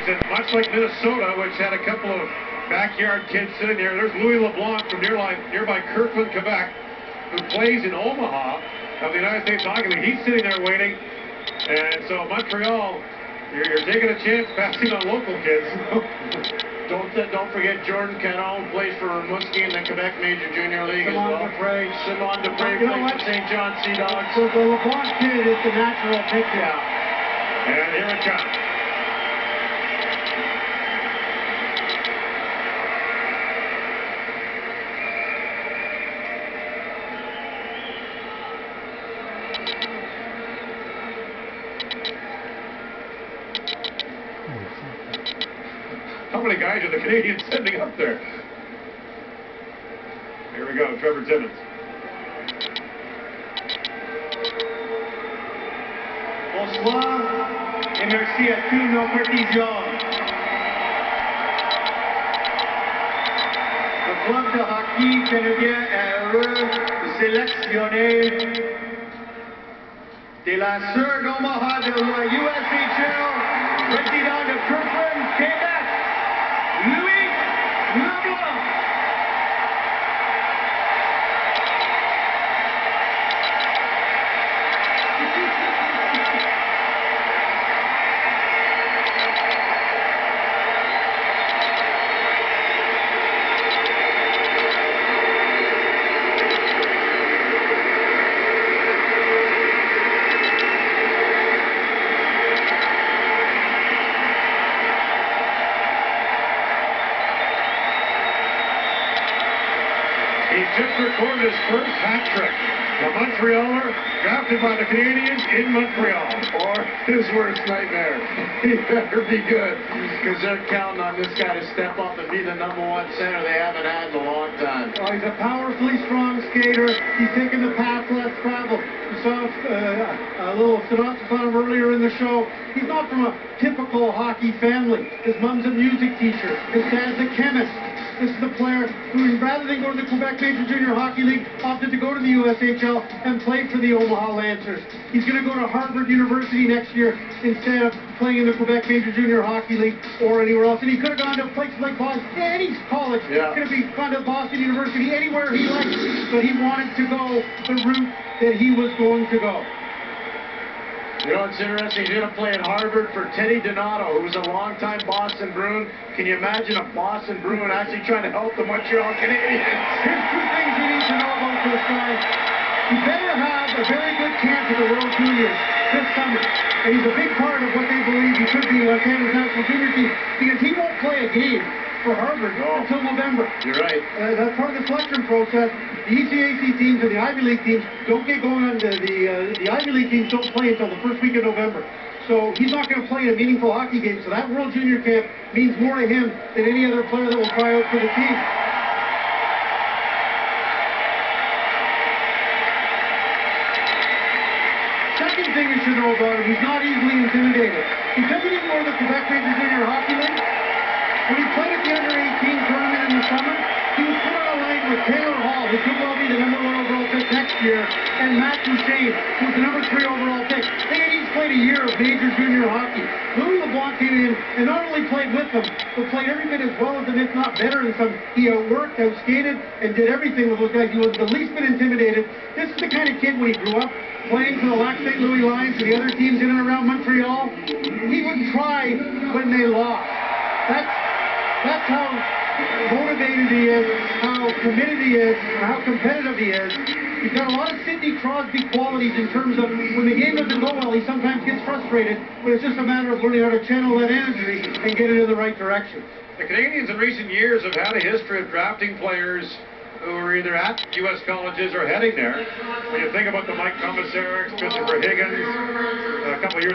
And much like Minnesota, which had a couple of backyard kids sitting there, there's Louis Leblanc from nearby Kirkland, Quebec, who plays in Omaha of the United States Hockey League. He's sitting there waiting. And so Montreal, you're taking a chance passing on local kids. Don't forget Jordan Caron plays for Rimouski in the Quebec Major Junior League as well. Simon Dupre plays for St. John Sea Dogs. So the LeBlanc kid is the natural pick. Yeah. And here it comes. How many guys are the Canadians sending up there? Here we go, Trevor Timmins. Bonsoir et merci à tous nos partisans. Le club de hockey canadien est heureux de sélectionner de la Sœur d'Omaha de la USHL, président de Kirkland, Québec, Louis Leblanc. He just recorded his first hat trick. A Montrealer drafted by the Canadians in Montreal. Or his worst nightmare. He better be good. Because they're counting on this guy to step up and be the #1 center they haven't had in a long time. Oh, he's a powerfully strong skater. He's taking the path less traveled. You saw a little synopsis on him earlier in the show. He's not from a typical hockey family. His mom's a music teacher. His dad's a chemist. This is the player who, rather than go to the Quebec Major Junior Hockey League, opted to go to the USHL and play for the Omaha Lancers. He's going to go to Harvard University next year instead of playing in the Quebec Major Junior Hockey League or anywhere else. And he could have gone to places like Boston, any college. Yeah. Could have gone to Boston University, anywhere he liked. But he wanted to go the route that he was going to go. You know, it's interesting. He's going to play at Harvard for Teddy Donato, who was a longtime Boston Bruin. Can you imagine a Boston Bruin actually trying to help the Montreal Canadiens? Here's two things you need to know about this guy. He better have a very good chance at the World Juniors this summer. And he's a big part of what they believe he could be on Canada's national junior team, because he won't play a game for Harvard until November. You're right. That's part of the selection process. The ECAC teams and the Ivy League teams don't get going on the Ivy League teams don't play until the first week of November. So he's not going to play in a meaningful hockey game. So that World Junior Camp means more to him than any other player that will try out for the team. Second thing you should know about him, he's not easily intimidated. Because he didn't go to the Quebec Major Junior Hockey League, when he played at the under-18 tournament in the summer, he was put on a line with Taylor Hall, who could well be the #1 overall pick next year, and Matt Duchesne, who's the #3 overall pick. They had each played a year of major junior hockey. Louis Leblanc came in and not only played with them, but played every bit as well as them, if not better than some. He outworked, outskated, and did everything with those guys. He was the least bit intimidated. This is the kind of kid, when he grew up, playing for the Lac St. Louis Lions and the other teams in and around Montreal, he would try when they lost. That's how motivated he is, how committed he is, and how competitive he is. He's got a lot of Sidney Crosby qualities in terms of when the game doesn't go well, he sometimes gets frustrated, but it's just a matter of learning how to channel that energy and get it in the right direction. The Canadians in recent years have had a history of drafting players who are either at U.S. colleges or heading there. When you think about the Mike Commissarics, Christopher Higgins, a couple of years